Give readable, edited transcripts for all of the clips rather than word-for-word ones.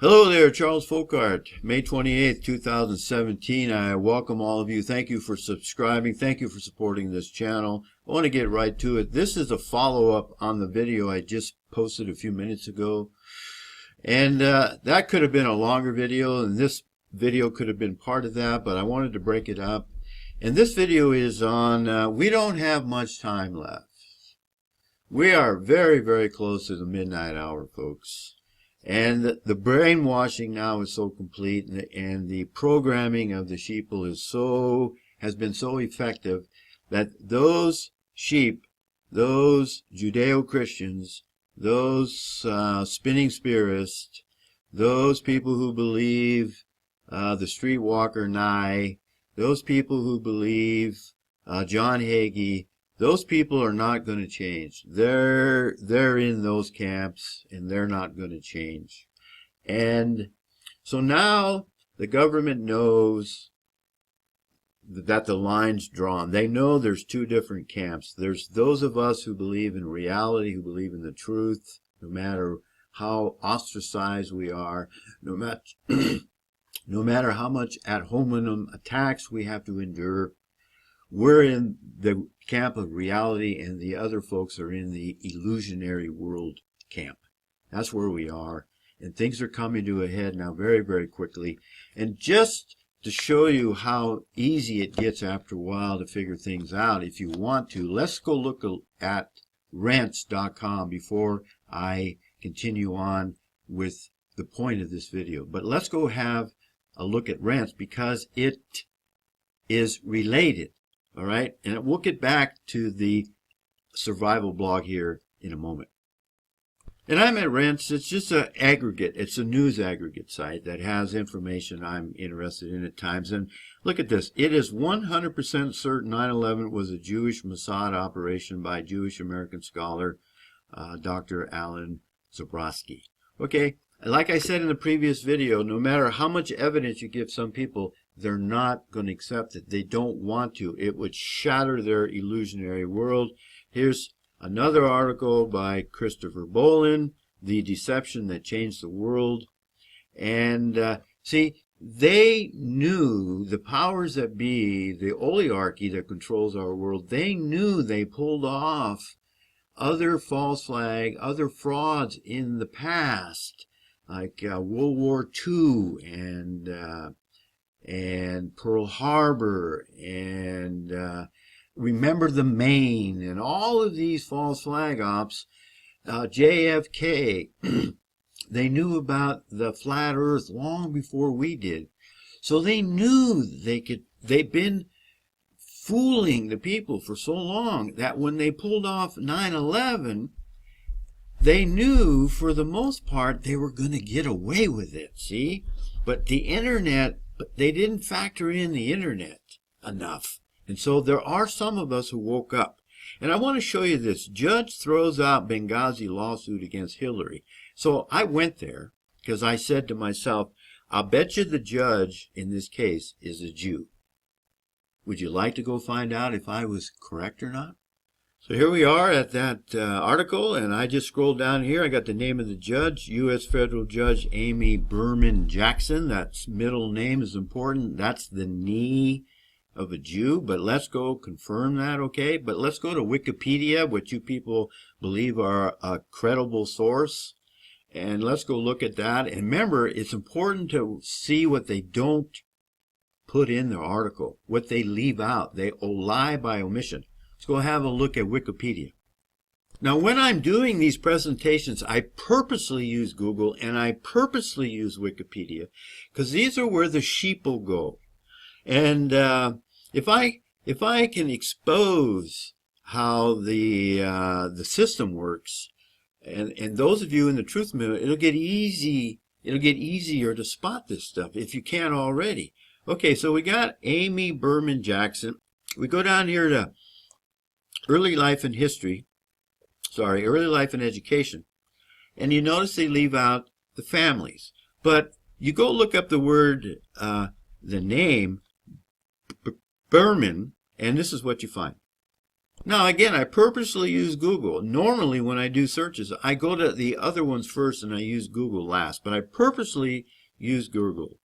Hello there, Charles Folkart, May 28th, 2017. I welcome all of you. Thank you for subscribing. Thank you for supporting this channel. I want to get right to it. This is a follow-up on the video I just posted a few minutes ago. And that could have been a longer video, and this video could have been part of that, but I wanted to break it up. And this video is on, we don't have much time left. We are very, very close to the midnight hour, folks. And the brainwashing now is so complete, and the programming of the Sheeple has been so effective that those sheep, those Judeo-Christians, those spinning spirits, those people who believe the streetwalker Nye, those people who believe John Hagee, those people are not going to change. They're in those camps, and they're not going to change. And so now the government knows that the line's drawn. They know there's two different camps. There's those of us who believe in reality, who believe in the truth, no matter how ostracized we are, no matter how much ad hominem attacks we have to endure. We're in the camp of reality, and the other folks are in the illusionary world camp. That's where we are, and things are coming to a head now very, very quickly. And just to show you how easy it gets after a while to figure things out, if you want to, let's go look at rents.com before I continue on with the point of this video. But let's go have a look at rents, because it is related. All right, and we'll get back to the survival blog here in a moment. And I'm at Rents. It's just an aggregate. It's a news aggregate site that has information I'm interested in at times. And look at this. It is 100% certain 9/11 was a Jewish Mossad operation by Jewish American scholar Dr. Alan Zabrowski. Okay, like I said in the previous video, no matter how much evidence you give some people, they're not going to accept it. They don't want to. It would shatter their illusionary world. Here's another article by Christopher Bolin, The Deception That Changed the World. And see, they knew, the powers that be, the oligarchy that controls our world, they knew they pulled off other false flag, other frauds in the past, like World War II and Pearl Harbor, and Remember the Maine, and all of these false flag ops. JFK, they knew about the flat earth long before we did. So they knew they'd been fooling the people for so long that when they pulled off 9/11, they knew for the most part they were going to get away with it, see? But the internet, they didn't factor in the internet enough. And so there are some of us who woke up. And I want to show you this. Judge throws out Benghazi lawsuit against Hillary. So I went there because I said to myself, I'll bet you the judge in this case is a Jew. Would you like to go find out if I was correct or not? So here we are at that article, and I just scrolled down here. I got the name of the judge, U.S. Federal Judge Amy Berman Jackson. That middle name is important. That's the knee of a Jew, but let's go confirm that, okay? But let's go to Wikipedia, what you people believe are a credible source, and let's go look at that. And remember, it's important to see what they don't put in their article, what they leave out. They lie by omission. Let's go have a look at Wikipedia. Now, when I'm doing these presentations, I purposely use Google and I purposely use Wikipedia because these are where the sheeple go. And if I can expose how the system works, and those of you in the truth movement, it'll get easier to spot this stuff if you can't already. Okay, so we got Amy Berman Jackson. We go down here to early life and education. And you notice they leave out the families. But you go look up the word, the name, Berman, and this is what you find. Now, again, I purposely use Google. Normally, when I do searches, I go to the other ones first and I use Google last. But I purposely use Google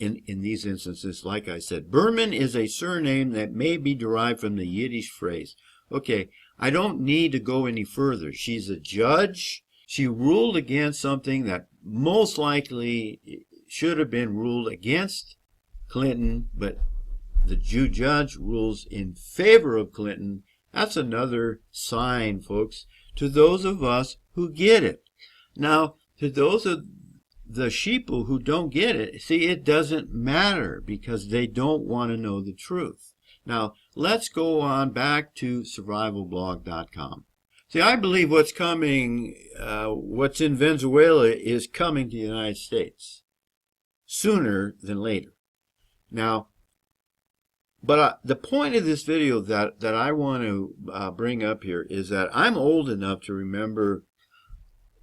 in these instances. Like I said, Berman is a surname that may be derived from the Yiddish phrase. Okay, I don't need to go any further. She's a judge. She ruled against something that most likely should have been ruled against Clinton, but the Jew judge rules in favor of Clinton. That's another sign, folks, to those of us who get it. Now, to those of the sheeple who don't get it, see, it doesn't matter because they don't want to know the truth. Now, let's go on back to survivalblog.com. See, I believe what's coming, what's in Venezuela is coming to the United States sooner than later. Now, but the point of this video that I want to bring up here is that I'm old enough to remember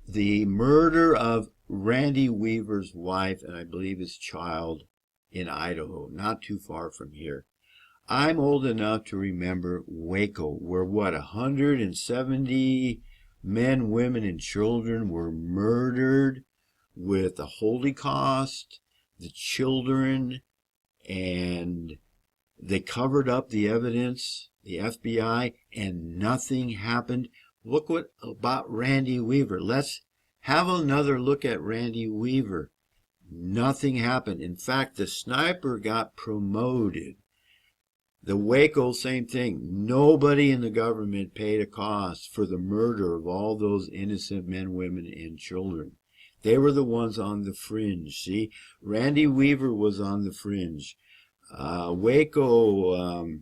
the murder of Randy Weaver's wife and I believe his child in Idaho, not too far from here. I'm old enough to remember Waco, where 170 men, women, and children were murdered with the Holocaust, the children, and they covered up the evidence, the FBI, and nothing happened. Look what about Randy Weaver. Let's have another look at Randy Weaver. Nothing happened. In fact, the sniper got promoted. The Waco, same thing. Nobody in the government paid a cost for the murder of all those innocent men, women, and children. They were the ones on the fringe. See, Randy Weaver was on the fringe. Waco,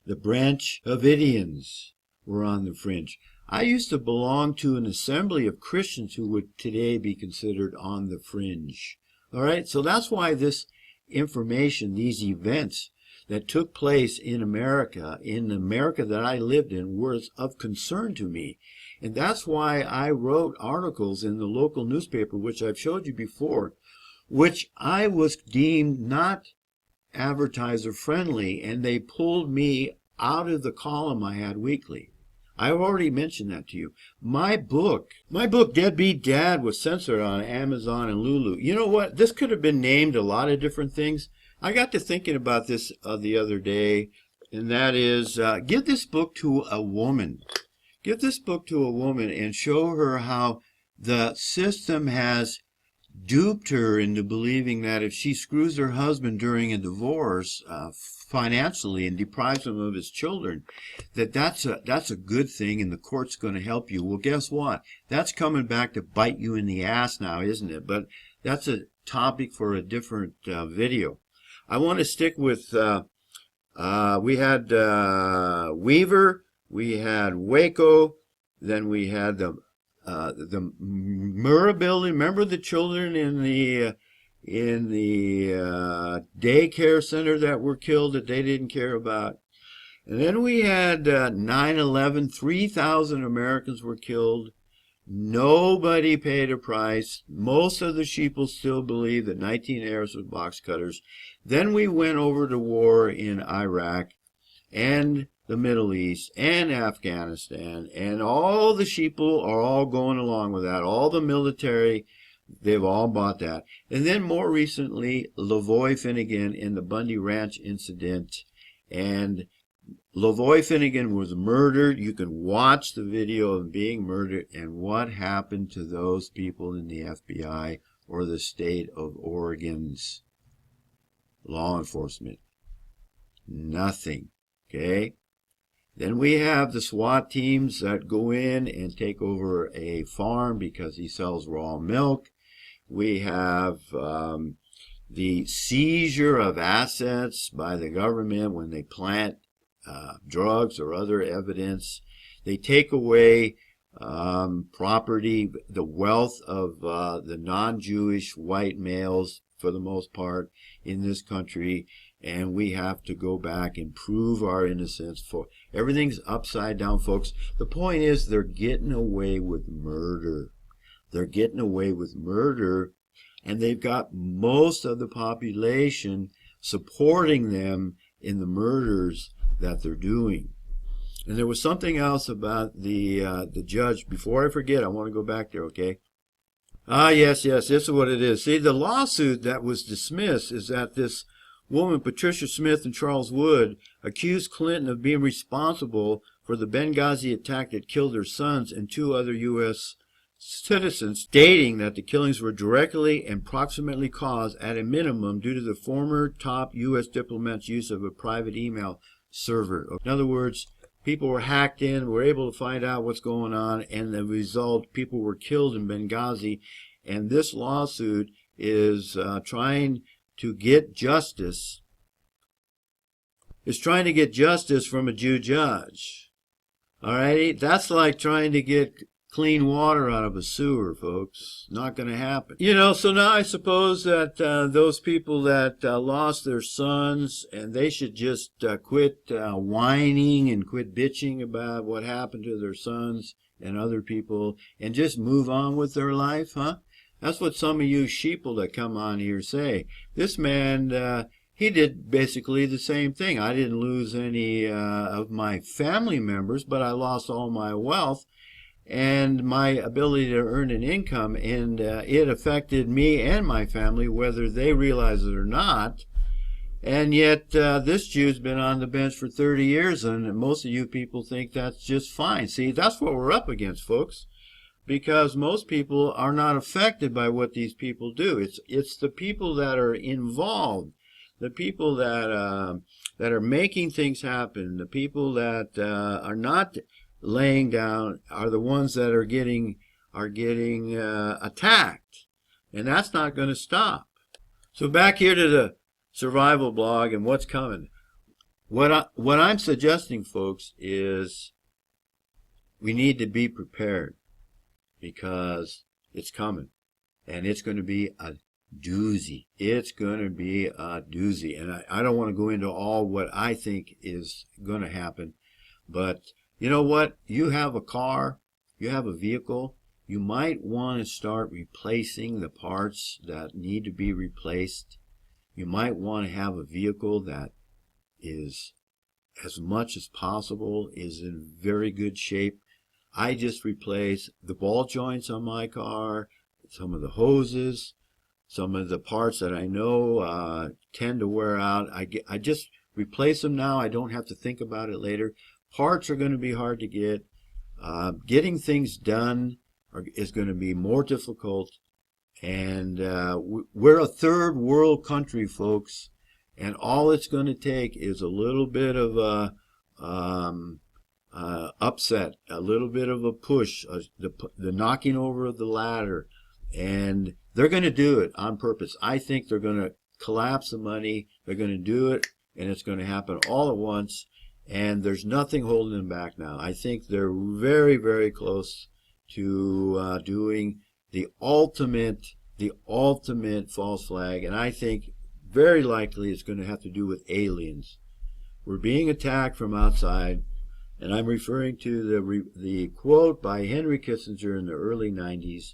the Branch Davidians were on the fringe. I used to belong to an assembly of Christians who would today be considered on the fringe. All right, so that's why this information, these events that took place in America that I lived in, was of concern to me. And that's why I wrote articles in the local newspaper, which I've showed you before, which I was deemed not advertiser friendly, and they pulled me out of the column I had weekly. I've already mentioned that to you. My book, Deadbeat Dad, was censored on Amazon and Lulu. You know what? This could have been named a lot of different things. I got to thinking about this the other day, and that is, give this book to a woman. Give this book to a woman and show her how the system has duped her into believing that if she screws her husband during a divorce financially and deprives him of his children, that's a good thing and the court's going to help you. Well, guess what? That's coming back to bite you in the ass now, isn't it? But that's a topic for a different video. I want to stick with, we had Weaver, we had Waco, then we had the Murrah building. Remember the children in the daycare center that were killed that they didn't care about. And then we had 9/11. 3,000 Americans were killed. Nobody paid a price. Most of the sheeple still believe that 19 heirs were box cutters. Then we went over to war in Iraq and the Middle East and Afghanistan, and all the sheeple are all going along with that. All the military, they've all bought that. And then more recently, Lavoy Finnegan in the Bundy Ranch incident, and Lavoy Finnegan was murdered. You can watch the video of him being murdered and what happened to those people in the FBI or the state of Oregon's law enforcement. Nothing. Okay? Then we have the SWAT teams that go in and take over a farm because he sells raw milk. We have the seizure of assets by the government when they plant drugs or other evidence. They take away property, the wealth of the non-Jewish white males for the most part in this country, and we have to go back and prove our innocence. For everything's upside down, folks. The point is they're getting away with murder. They're getting away with murder, and they've got most of the population supporting them in the murders that they're doing. And there was something else about the judge. Before I forget, I want to go back there, okay? Ah, yes, this is what it is. See, the lawsuit that was dismissed is that this woman, Patricia Smith and Charles Wood, accused Clinton of being responsible for the Benghazi attack that killed their sons and 2 other U.S. citizens, stating that the killings were directly and proximately caused, at a minimum, due to the former top U.S. diplomat's use of a private email server. In other words, people were hacked in, were able to find out what's going on, and the result, people were killed in Benghazi. And this lawsuit is trying to get justice. It's trying to get justice from a Jew judge. Alrighty? That's like trying to get clean water out of a sewer, folks. Not going to happen. You know, so now I suppose that those people that lost their sons, and they should just quit whining and quit bitching about what happened to their sons and other people, and just move on with their life, huh? That's what some of you sheeple that come on here say. This man, he did basically the same thing. I didn't lose any of my family members, but I lost all my wealth and my ability to earn an income, and it affected me and my family, whether they realize it or not. And yet this Jew's been on the bench for 30 years, and most of you people think that's just fine. See, that's what we're up against, folks, because most people are not affected by what these people do. It's the people that are involved, the people that are making things happen, the people that are not laying down, are the ones that are getting attacked, and that's not going to stop. So back here to the survival blog and what's coming. What I'm suggesting, folks, is we need to be prepared, because it's coming, and it's going to be a doozy. It's going to be a doozy, and I don't want to go into all what I think is going to happen, but you know what? You have a car, you have a vehicle, you might want to start replacing the parts that need to be replaced. You might want to have a vehicle that is, as much as possible, is in very good shape. I just replaced the ball joints on my car, some of the hoses, some of the parts that I know tend to wear out. I just replace them now. I don't have to think about it later. Parts are going to be hard to get. Getting things done is going to be more difficult. And we're a third world country, folks. And all it's going to take is a little bit of a upset, a little bit of a push, the knocking over of the ladder. And they're going to do it on purpose. I think they're going to collapse the money. They're going to do it, and it's going to happen all at once. And there's nothing holding them back now. I think they're very, very close to doing the ultimate false flag. And I think very likely it's going to have to do with aliens. We're being attacked from outside. And I'm referring to the quote by Henry Kissinger in the early 90s.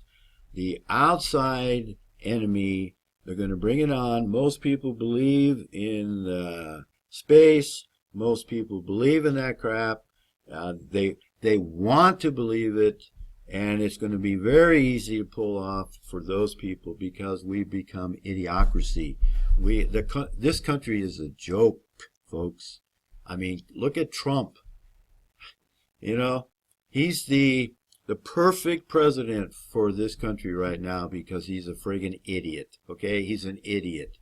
The outside enemy, they're going to bring it on. Most people believe in space. Most people believe in that crap. They want to believe it, and it's going to be very easy to pull off for those people because we've become idiocracy. This country is a joke, folks. I mean, look at Trump. You know, he's the perfect president for this country right now because he's a friggin' idiot. Okay, he's an idiot.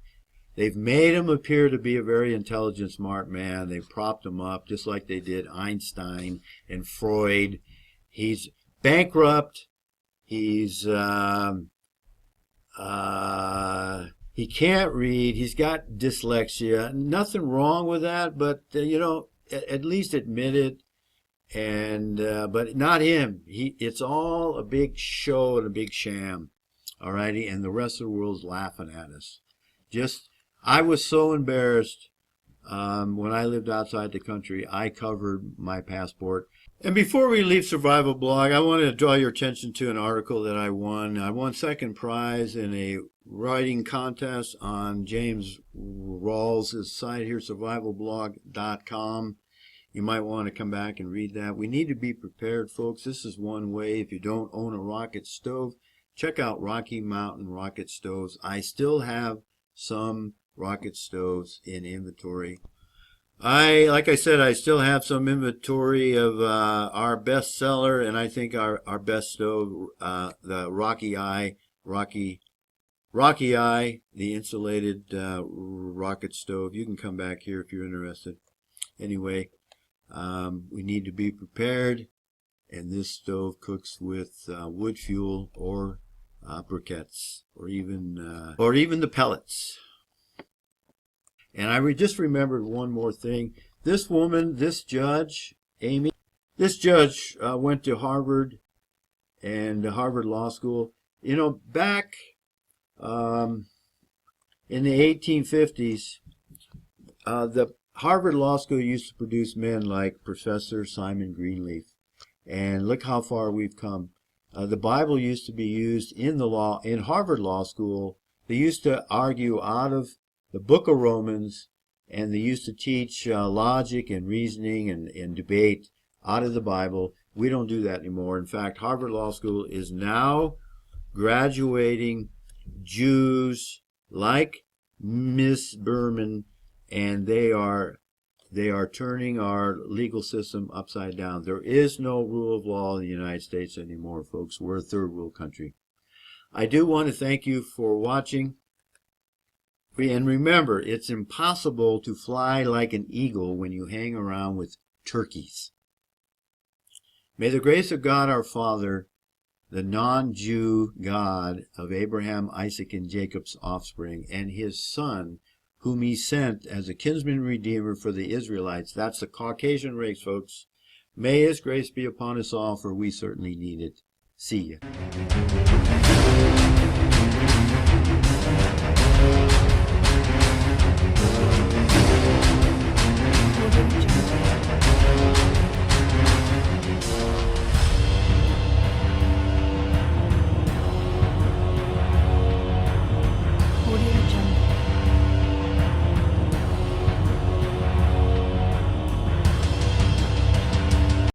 They've made him appear to be a very intelligent, smart man. They've propped him up just like they did Einstein and Freud. He's bankrupt. He's he can't read. He's got dyslexia. Nothing wrong with that, but you know, at least admit it. And but not him. It's all a big show and a big sham. Alrighty, and the rest of the world's laughing at us. I was so embarrassed when I lived outside the country. I covered my passport. And before we leave Survival Blog, I wanted to draw your attention to an article that I won. I won second prize in a writing contest on James Rawls' site here, survivalblog.com. You might want to come back and read that. We need to be prepared, folks. This is one way. If you don't own a rocket stove, check out Rocky Mountain Rocket Stoves. I still have some rocket stoves in inventory. Like I said, I still have some inventory of our best seller, and I think our best stove, the Rocky Eye, the insulated rocket stove. You can come back here if you're interested. Anyway, we need to be prepared, and this stove cooks with wood fuel or briquettes, or even the pellets. And I just remembered one more thing. This woman, this judge, Amy, this judge went to Harvard and Harvard Law School. You know, back in the 1850s, the Harvard Law School used to produce men like Professor Simon Greenleaf. And look how far we've come. The Bible used to be used in Harvard Law School. They used to argue out of the book of Romans, and they used to teach logic and reasoning and debate out of the Bible. We don't do that anymore. In fact, Harvard Law School is now graduating Jews like Miss Berman, and they are turning our legal system upside down. There is no rule of law in the United States anymore, folks. We're a third world country. I do want to thank you for watching. And remember, it's impossible to fly like an eagle when you hang around with turkeys. May the grace of God our Father, the non-Jew God of Abraham, Isaac, and Jacob's offspring, and his Son, whom he sent as a kinsman redeemer for the Israelites, that's the Caucasian race, folks. May his grace be upon us all, for we certainly need it. See ya.